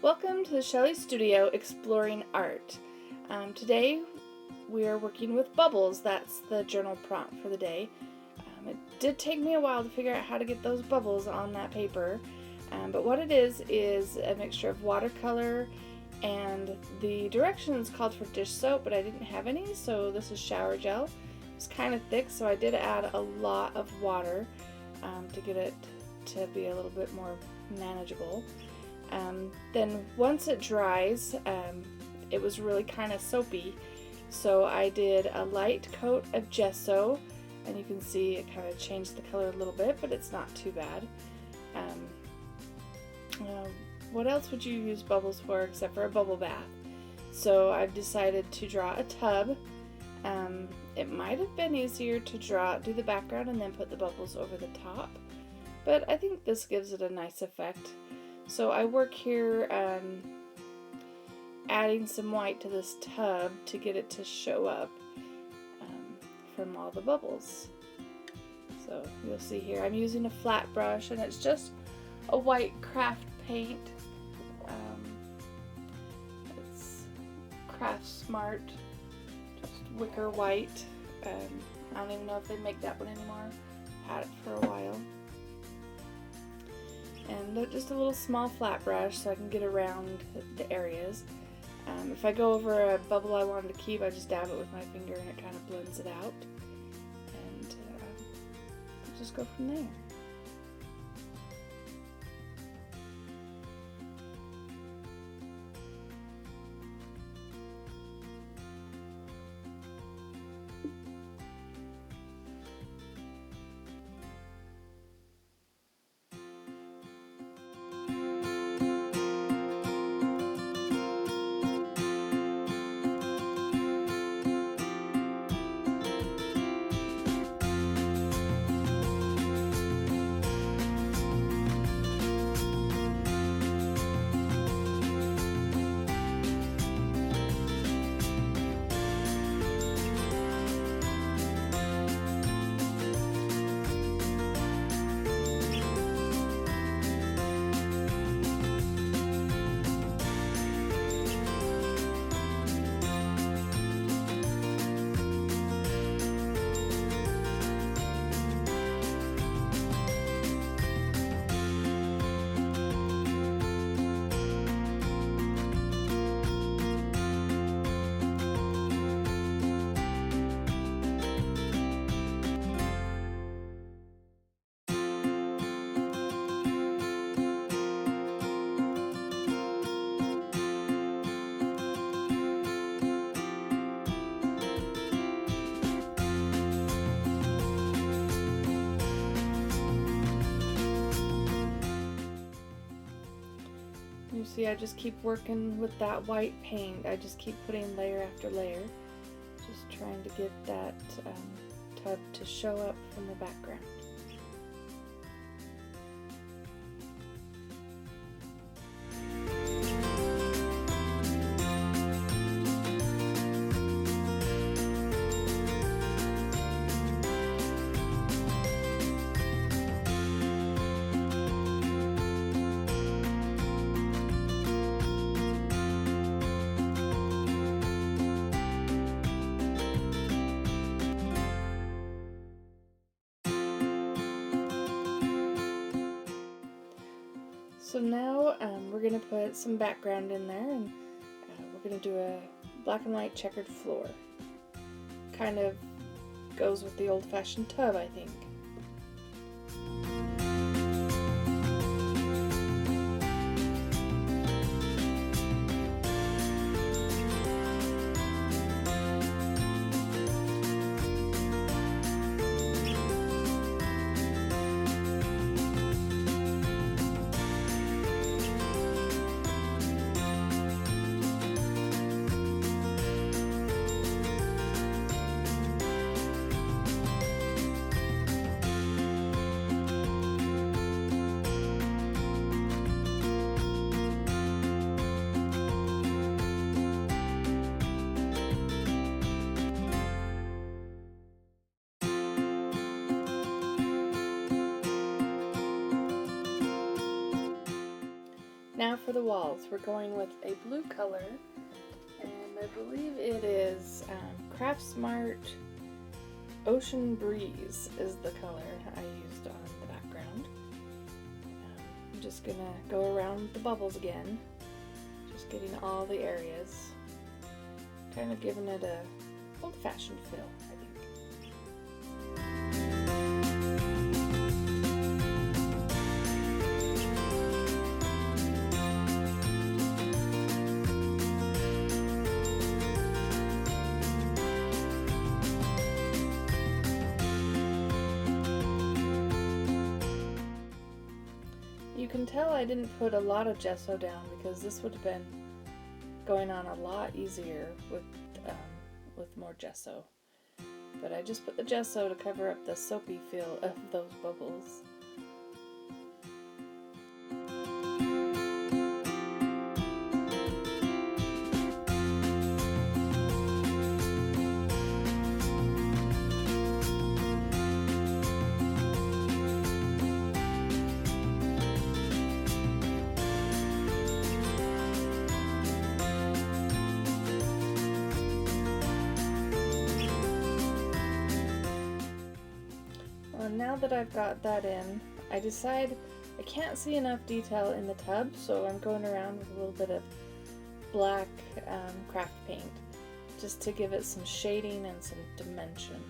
Welcome to the Shelley Studio Exploring Art. Today we are working with bubbles. That's the journal prompt for the day. It did take me a while to figure out how to get those bubbles on that paper, but what it is a mixture of watercolor and the directions called for dish soap, but I didn't have any, so this is shower gel. It's kind of thick, so I did add a lot of water to get it to be a little bit more manageable. Then once it dries, it was really kind of soapy, so I did a light coat of gesso, and you can see it kind of changed the color a little bit, but it's not too bad. What else would you use bubbles for except for a bubble bath? So I've decided to draw a tub. It might have been easier to do the background and then put the bubbles over the top, but I think this gives it a nice effect. So I work here adding some white to this tub to get it to show up from all the bubbles. So you'll see here I'm using a flat brush, and it's just a white craft paint. It's Craft Smart, just wicker white. I don't even know if they make that one anymore. Had it for a while. And just a little small flat brush so I can get around the areas. If I go over a bubble I wanted to keep, I just dab it with my finger and it kind of blends it out. And I'll just go from there. You see, I just keep working with that white paint. I just keep putting layer after layer, just trying to get that tub to show up from the background. So now we're going to put some background in there, and we're going to do a black and white checkered floor. Kind of goes with the old-fashioned tub, I think. Now for the walls, we're going with a blue color, and I believe it is Craft Smart Ocean Breeze is the color I used on the background. I'm just gonna go around the bubbles again, just getting all the areas, kind of giving it a old-fashioned feel, I think. You can tell I didn't put a lot of gesso down because this would have been going on a lot easier with more gesso. But I just put the gesso to cover up the soapy feel of those bubbles. Now that I've got that in, I decide I can't see enough detail in the tub, so I'm going around with a little bit of black craft paint just to give it some shading and some dimension,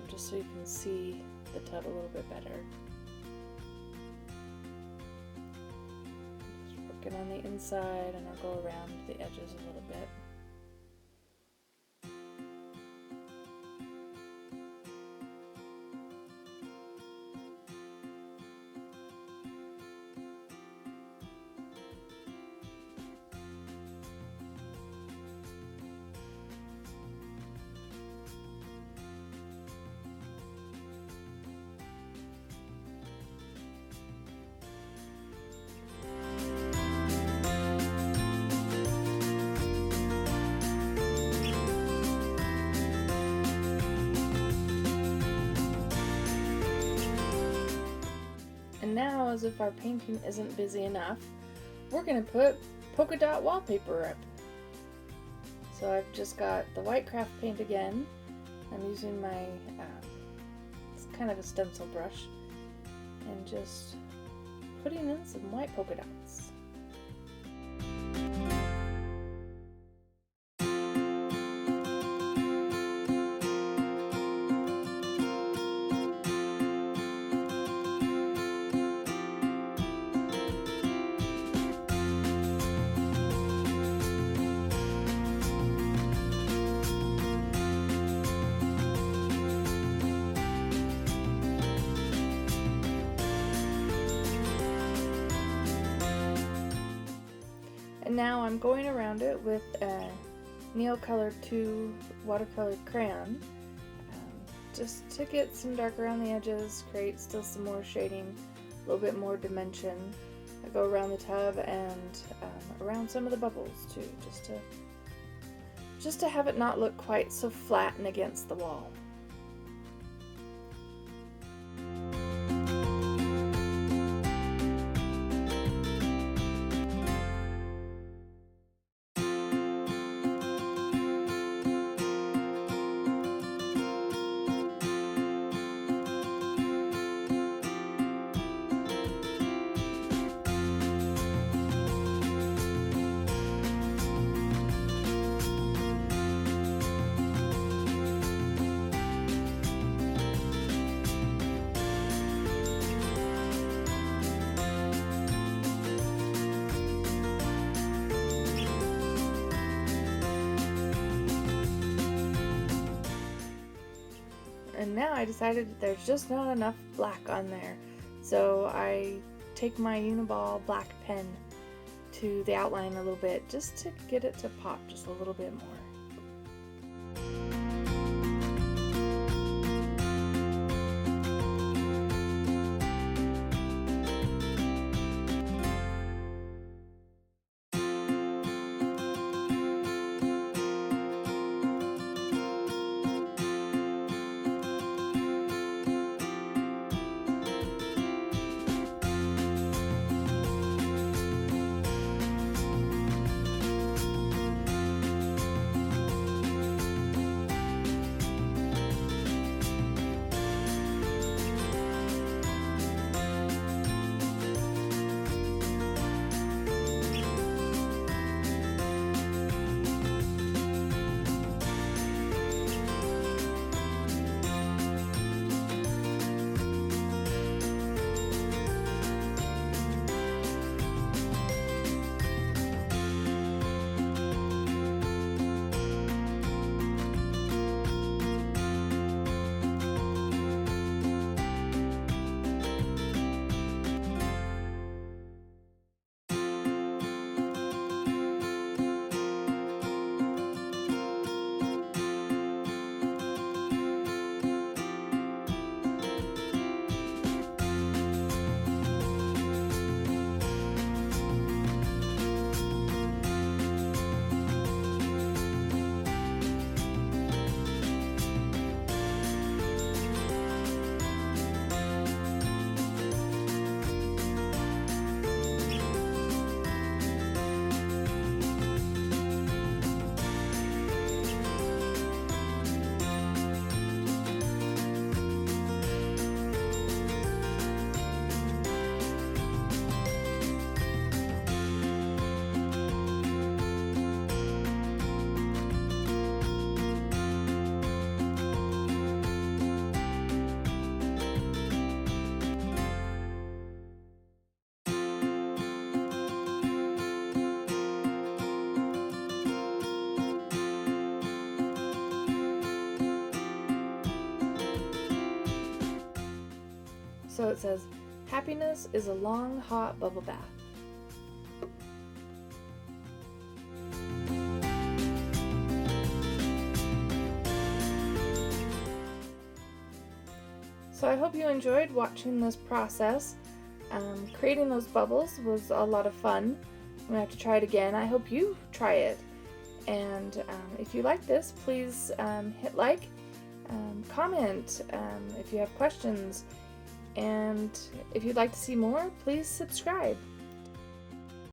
just so you can see the tub a little bit better. Just working on the inside, and I'll go around the edges a little bit. And now, as if our painting isn't busy enough, we're going to put polka dot wallpaper up. So I've just got the white craft paint again. I'm using my, it's kind of a stencil brush, and just putting in some white polka dots. And now I'm going around it with a Neil Color 2 watercolor crayon, just to get some dark around the edges, create still some more shading, a little bit more dimension. I go around the tub and around some of the bubbles too, just to have it not look quite so flat and against the wall. And now I decided that there's just not enough black on there, so I take my Uniball black pen to the outline a little bit just to get it to pop just a little bit more. So it says, happiness is a long, hot bubble bath. So I hope you enjoyed watching this process. Creating those bubbles was a lot of fun. I'm going to have to try it again. I hope you try it. And if you like this, please hit like, comment if you have questions, and if you'd like to see more, please subscribe.